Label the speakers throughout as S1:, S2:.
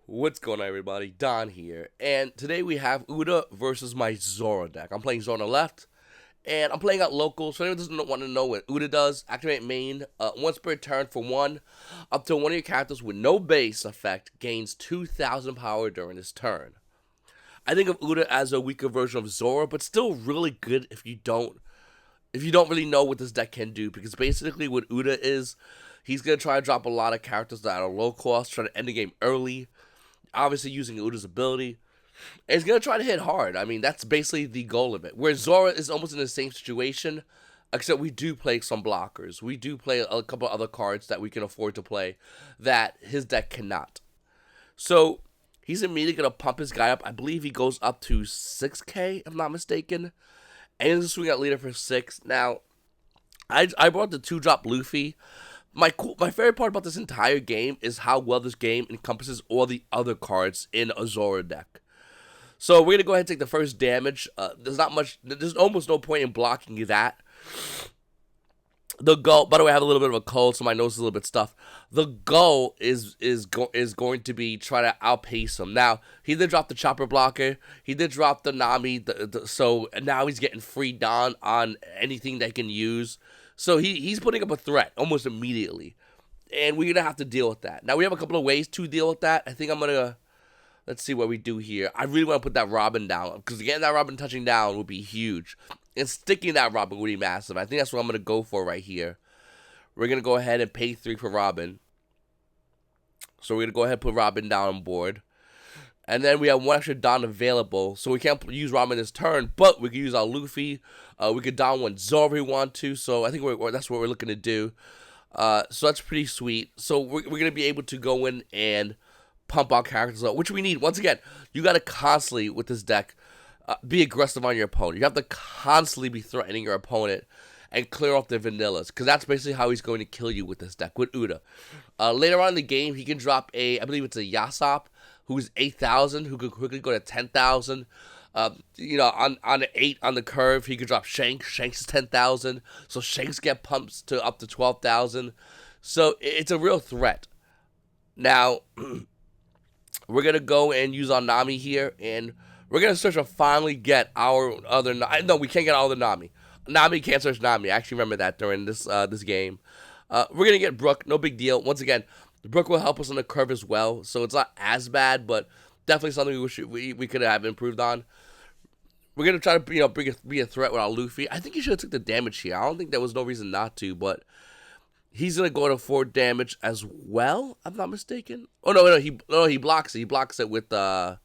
S1: What's going on, everybody? Don here, and today we have Uda versus my Zoro deck. I'm playing Zoro on the left, and I'm playing out local, so anyone doesn't want to know what Uda does, activate main, once per turn for one, up to one of your characters with no base effect gains 2,000 power during this turn. I think of Uda as a weaker version of Zoro, but still really good if you don't really know what this deck can do, because basically what Uda is, he's gonna try to drop a lot of characters that are low cost, try to end the game early, obviously using Uda's ability. And he's going to try to hit hard. I mean, that's basically the goal of it. Where Zoro is almost in the same situation, except we do play some blockers. We do play a couple other cards that we can afford to play that his deck cannot. So he's immediately going to pump his guy up. I believe he goes up to 6k, if I'm not mistaken. And he's going to swing out leader for 6. Now, I brought the 2-drop Luffy. My favorite part about this entire game is how well this game encompasses all the other cards in a Zoro deck. So we're gonna go ahead and take the first damage. There's almost no point in blocking that. The goal, by the way, I have a little bit of a cold, so my nose is a little bit stuffed. The goal is going to be try to outpace him. Now he did drop the chopper blocker. He did drop the Nami. So now he's getting free Don on anything they can use. So he's putting up a threat almost immediately, and we're gonna have to deal with that. Now we have a couple of ways to deal with that. I think I'm gonna let's see what we do here. I really want to put that Robin down because getting that Robin touching down would be huge, and sticking that Robin would be massive. I think that's what I'm gonna go for right here. We're gonna go ahead and pay 3 for Robin. So we're gonna go ahead and put Robin down on board. And then we have one extra Don available, so we can't use Robin this turn, but we can use our Luffy. We could Don one Zoro if we want to, so I think that's what we're looking to do. So that's pretty sweet. So we're going to be able to go in and pump our characters up, which we need. Once again, you got to constantly, with this deck, be aggressive on your opponent. You have to constantly be threatening your opponent and clear off their vanillas, because that's basically how he's going to kill you with this deck, with Uda. Later on in the game, he can drop I believe it's a Yasop, who's 8,000, who could quickly go to 10,000. On the 8 on the curve, he could drop Shanks. Shanks is 10,000, so Shanks get pumps to up to 12,000. So it's a real threat. Now, we're going to go and use our Nami here, and we're going to search to finally get our other... No, we can't get our other Nami. Nami can't search Nami. I actually remember that during this game. We're going to get Brook. No big deal. Once again, Brook will help us on the curve as well, so it's not as bad, but definitely something we could have improved on. We're gonna try to be a threat with our Luffy. I think he should have took the damage here. I don't think there was no reason not to, but he's gonna go to 4 damage as well. I'm not mistaken. Oh no, he blocks it. He blocks it with Chopper.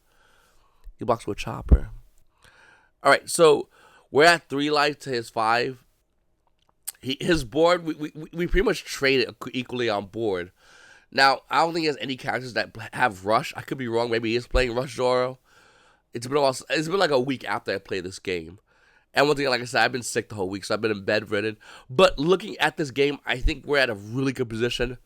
S1: All right, so we're at 3 life to his 5. His board, we pretty much traded equally on board. Now, I don't think he has any characters that have Rush. I could be wrong. Maybe he is playing Rush Zoro. It's been like a week after I played this game. And one thing, like I said, I've been sick the whole week, so I've been in bedridden. But looking at this game, I think we're at a really good position.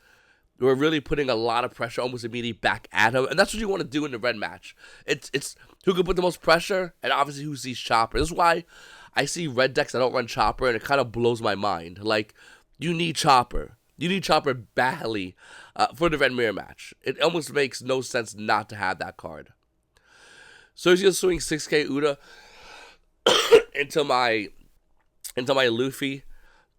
S1: We're really putting a lot of pressure almost immediately back at him. And that's what you want to do in the red match. It's who can put the most pressure, and obviously who sees Chopper. This is why I see red decks that don't run Chopper, and it kind of blows my mind. Like, you need Chopper. You need Chopper badly for the red mirror match. It almost makes no sense not to have that card. So he's gonna swing 6k Uda into my Luffy.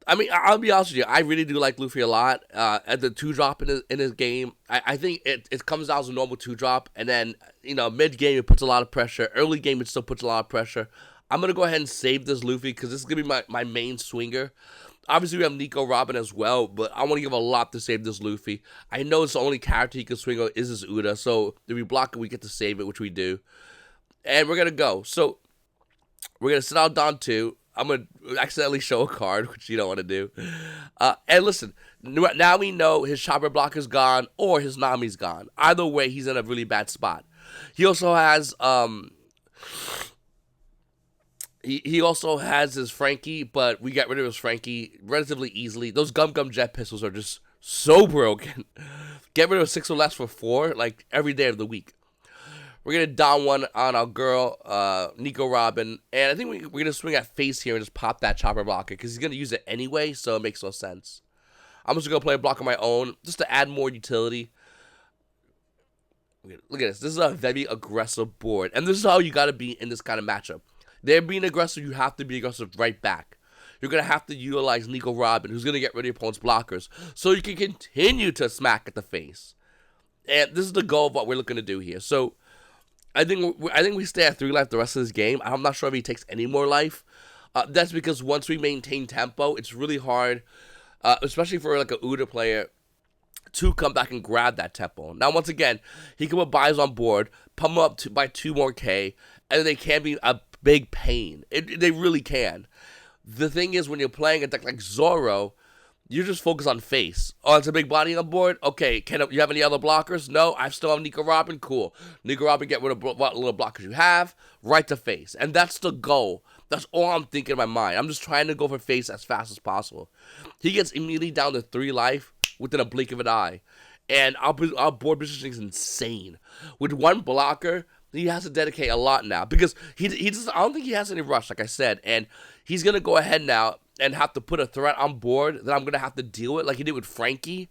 S1: I mean, I'll be honest with you, I really do like Luffy a lot. At the 2-drop in his game, I think it comes down as a normal 2-drop, and then mid game it puts a lot of pressure. Early game it still puts a lot of pressure. I'm gonna go ahead and save this Luffy because this is gonna be my main swinger. Obviously, we have Nico Robin as well, but I want to give a lot to save this Luffy. I know it's the only character he can swing on is this Uda, so if we block it, we get to save it, which we do. And we're going to go. So, we're going to sit out Don 2. I'm going to accidentally show a card, which you don't want to do. And listen, now we know his Chopper block is gone or his Nami's gone. Either way, he's in a really bad spot. He also has... He also has his Frankie, but we got rid of his Frankie relatively easily. Those Gum Jet Pistols are just so broken. Get rid of 6 or less for 4, like, every day of the week. We're going to down one on our girl, Nico Robin, and I think we're going to swing at face here and just pop that Chopper blocker, because he's going to use it anyway, so it makes no sense. I'm just going to play a block on my own, just to add more utility. Look at this. This is a very aggressive board. And this is how you got to be in this kind of matchup. They're being aggressive. You have to be aggressive right back. You're going to have to utilize Nico Robin, who's going to get rid of your opponent's blockers, so you can continue to smack at the face. And this is the goal of what we're looking to do here. So I think we stay at 3 life the rest of this game. I'm not sure if he takes any more life. That's because once we maintain tempo, it's really hard, especially for like a Uda player, to come back and grab that tempo. Now, once again, he can put buys on board, pump him up by 2 more K, and they can be a big pain. They really can. The thing is, when you're playing a deck like Zoro, you just focus on face. Oh, it's a big body on board? Okay, you have any other blockers? No, I still have Nico Robin? Cool. Nico Robin, get rid of what little blockers you have, right to face. And that's the goal. That's all I'm thinking in my mind. I'm just trying to go for face as fast as possible. He gets immediately down to 3 life within a blink of an eye. And our board positioning is insane. With 1 blocker, he has to dedicate a lot now. Because he just, I don't think he has any rush, like I said. And he's going to go ahead now and have to put a threat on board that I'm going to have to deal with, like he did with Frankie.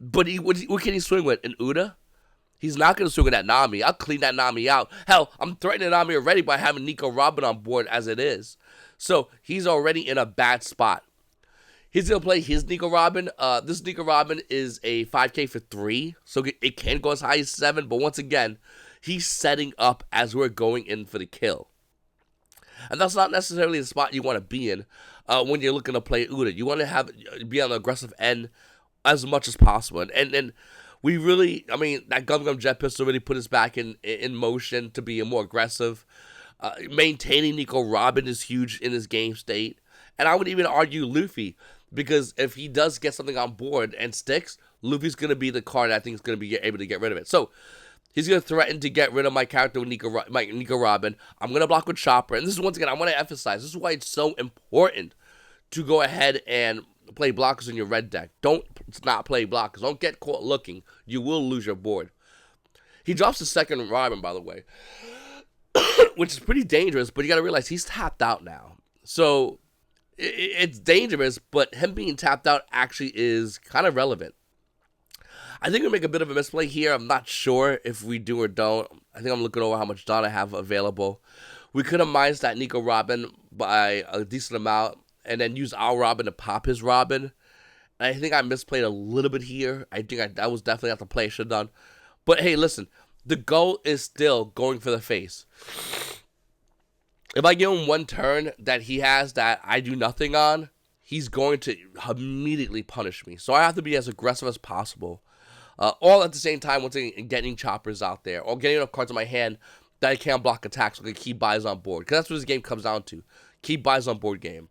S1: But what can he swing with? An Uda? He's not going to swing with that Nami. I'll clean that Nami out. Hell, I'm threatening Nami already by having Nico Robin on board as it is. So he's already in a bad spot. He's going to play his Nico Robin. This Nico Robin is a 5K for 3, so it can go as high as 7. But once again, he's setting up as we're going in for the kill. And that's not necessarily the spot you want to be in when you're looking to play Uda. You want to be on the aggressive end as much as possible. And we really, I mean, that Gum Jet Pistol really put us back in motion to be more aggressive. Maintaining Nico Robin is huge in his game state. And I would even argue Luffy, because if he does get something on board and sticks, Luffy's going to be the card I think is going to be able to get rid of it. So he's going to threaten to get rid of my character with Nico Robin. I'm going to block with Chopper. And this is, once again, I want to emphasize, this is why it's so important to go ahead and play blockers in your red deck. Don't not play blockers. Don't get caught looking. You will lose your board. He drops the second Robin, by the way, which is pretty dangerous, but you got to realize he's tapped out now. So it's dangerous, but him being tapped out actually is kind of relevant. I think we make a bit of a misplay here. I'm not sure if we do or don't. I think I'm looking over how much Dawn I have available. We could have mined that Nico Robin by a decent amount and then use our Robin to pop his Robin. And I think I misplayed a little bit here. I think that was definitely not the play I should have done. But hey, listen, the goal is still going for the face. If I give him 1 turn that he has that I do nothing on, he's going to immediately punish me. So I have to be as aggressive as possible. All at the same time, once again, getting choppers out there, or getting enough cards in my hand that I can't block attacks, so I can keep buys on board. Because that's what this game comes down to. Keep buys on board game.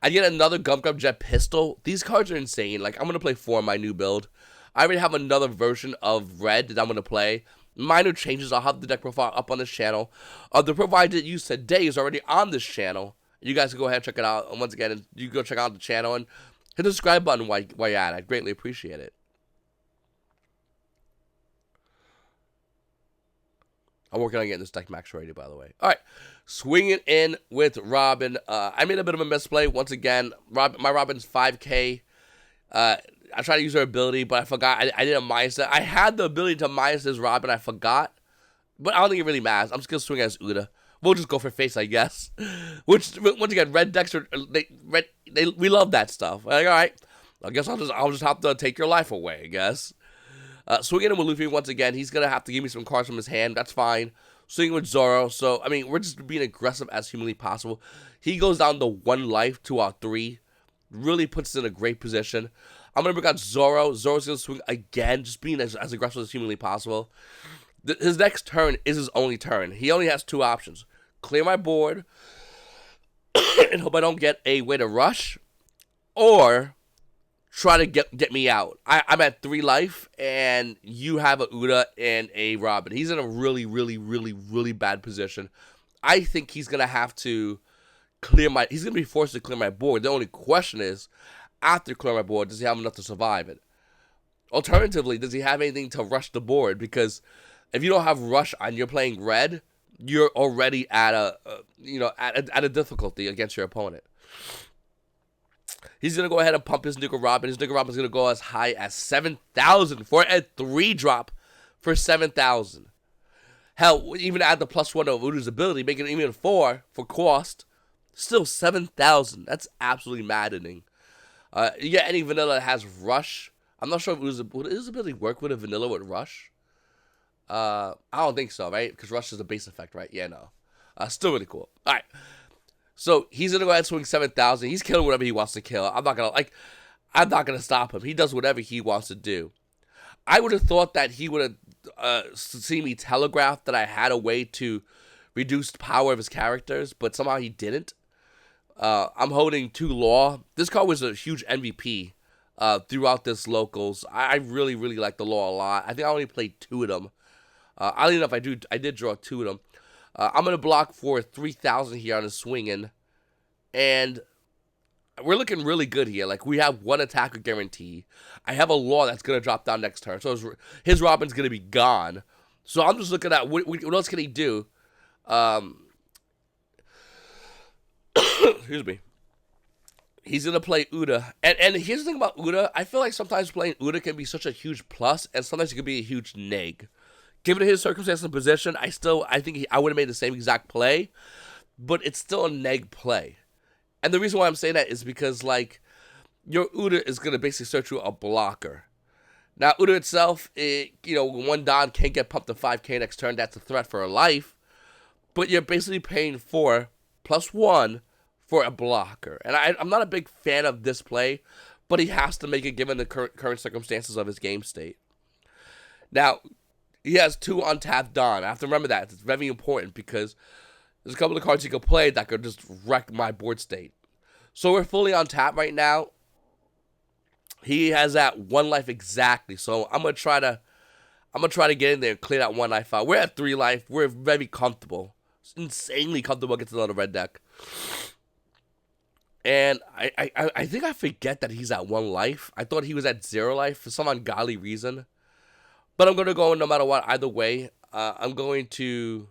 S1: I get another Gum Jet Pistol. These cards are insane. Like, I'm going to play 4 in my new build. I already have another version of Red that I'm going to play. Minor changes. I'll have the deck profile up on this channel. The profile that used today is already on this channel. You guys can go ahead and check it out. And once again, you can go check out the channel and hit the subscribe button while you're at it. I'd greatly appreciate it. I'm working on getting this deck max ready, by the way. All right, swinging in with Robin. I made a bit of a misplay once again. My Robin's 5K. I tried to use her ability, but I forgot. I didn't minus it. I had the ability to minus this Robin. I forgot, but I don't think it really matters. I'm just gonna swing as Uda. We'll just go for face, I guess. Which, once again, red decks are we love that stuff. Like, all right, I guess I'll just have to take your life away, I guess. Swinging in with Luffy once again, he's going to have to give me some cards from his hand. That's fine. Swinging with Zoro. So, I mean, we're just being aggressive as humanly possible. He goes down to 1 life to our 3. Really puts us in a great position. I'm going to bring out Zoro. Zoro's going to swing again, just being as aggressive as humanly possible. His next turn is his only turn. He only has 2 options. Clear my board and hope I don't get a way to rush, or try to get me out. I'm at 3 life, and you have a Uda and a Robin. He's in a really, really, really, really bad position. I think he's going to have to he's going to be forced to clear my board. The only question is, after clear my board, does he have enough to survive it? Alternatively, does he have anything to rush the board? Because if you don't have rush and you're playing red, you're already at a difficulty against your opponent. He's going to go ahead and pump his Nico Robin. His Nico Robin is going to go as high as 7,000 for a 3-drop for 7,000. Hell, even add the +1 of Uda's ability, making it even 4 for cost. Still 7,000. That's absolutely maddening. You get any vanilla that has Rush. I'm not sure if would Uda's ability work with a vanilla with Rush. I don't think so, right? Because Rush is a base effect, right? Yeah, no. Still really cool. All right. So he's gonna go ahead and swing 7,000. He's killing whatever he wants to kill. I'm not gonna stop him. He does whatever he wants to do. I would have thought that he would have seen me telegraph that I had a way to reduce the power of his characters, but somehow he didn't. I'm holding 2 Law. This card was a huge MVP throughout this locals. I really, really like the Law a lot. I think I only played 2 of them. Oddly enough, I did draw 2 of them. I'm going to block for 3,000 here on his swinging. And we're looking really good here. Like, we have 1 attacker guarantee. I have a Law that's going to drop down next turn. So his Robin's going to be gone. So I'm just looking at what else can he do. Excuse me. He's going to play Uda. And here's the thing about Uda. I feel like sometimes playing Uda can be such a huge plus, and sometimes it can be a huge neg. Given his circumstance and position, I think I would have made the same exact play, but it's still a neg play. And the reason why I'm saying that is because, like, your Uda is going to basically search you a blocker. Now, Uda itself, when 1 Don can't get pumped to 5k next turn, that's a threat for her life. But you're basically paying 4 + 1 for a blocker. And I'm not a big fan of this play, but he has to make it given the current circumstances of his game state. Now, he has 2 untapped Don. I have to remember that. It's very important because there's a couple of cards he could play that could just wreck my board state. So we're fully on tap right now. He has that 1 life exactly. So I'm gonna try to get in there and clear that 1 life out. We're at 3 life. We're very comfortable. It's insanely comfortable against another red deck. And I think I forget that he's at 1 life. I thought he was at 0 life for some ungodly reason. But I'm going to go no matter what, either way. I'm going to,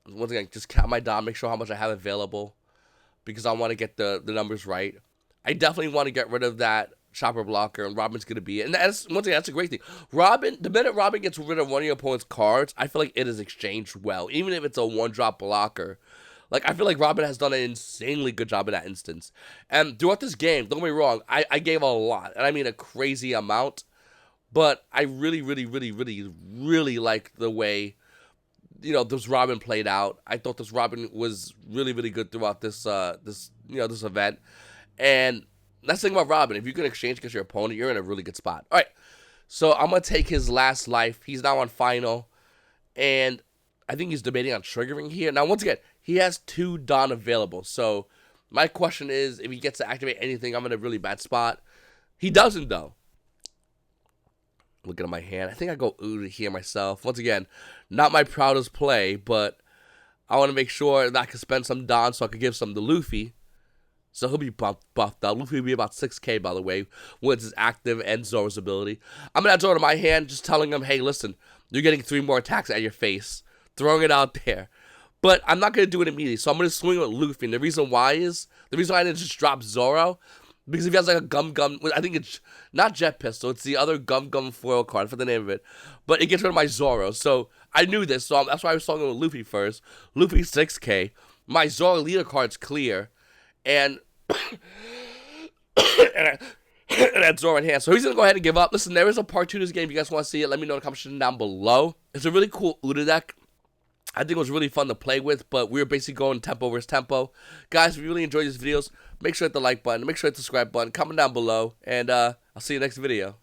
S1: once again, just count my Dom, make sure how much I have available. Because I want to get the numbers right. I definitely want to get rid of that chopper blocker, and Robin's going to be it. And once again, that's a great thing. The minute Robin gets rid of one of your opponent's cards, I feel like it is exchanged well. Even if it's a 1-drop blocker. Like, I feel like Robin has done an insanely good job in that instance. And throughout this game, don't get me wrong, I gave a lot. And I mean a crazy amount. But I really, really, really, really, really like the way, this Robin played out. I thought this Robin was really, really good throughout this event. And that's the thing about Robin. If you can exchange against your opponent, you're in a really good spot. All right. So I'm going to take his last life. He's now on final. And I think he's debating on triggering here. Now, once again, he has 2 Dawn available. So my question is, if he gets to activate anything, I'm in a really bad spot. He doesn't, though. Looking at my hand, I think I go Uda here myself. Once again, not my proudest play, but I want to make sure that I can spend some Don so I can give some to Luffy. So he'll be buffed up. Luffy will be about 6k, by the way, with his active and Zoro's ability. I'm going to add Zoro to my hand, just telling him, hey, listen, you're getting 3 more attacks at your face. Throwing it out there. But I'm not going to do it immediately, so I'm going to swing with Luffy. And the reason why I didn't just drop Zoro, because if he has like a gum, I think it's not Jet Pistol, it's the other gum foil card, for the name of it. But it gets rid of my Zoro. So I knew this, so that's why I was talking with Luffy first. Luffy 6k. My Zoro leader card's clear. And and that's Zoro in hand. So he's going to go ahead and give up. Listen, there is a part 2 to this game. If you guys want to see it, let me know in the comment section down below. It's a really cool Uda deck. I think it was really fun to play with, but we were basically going tempo versus tempo. Guys, if you really enjoyed these videos, make sure to hit the like button, make sure to hit the subscribe button, comment down below, and I'll see you next video.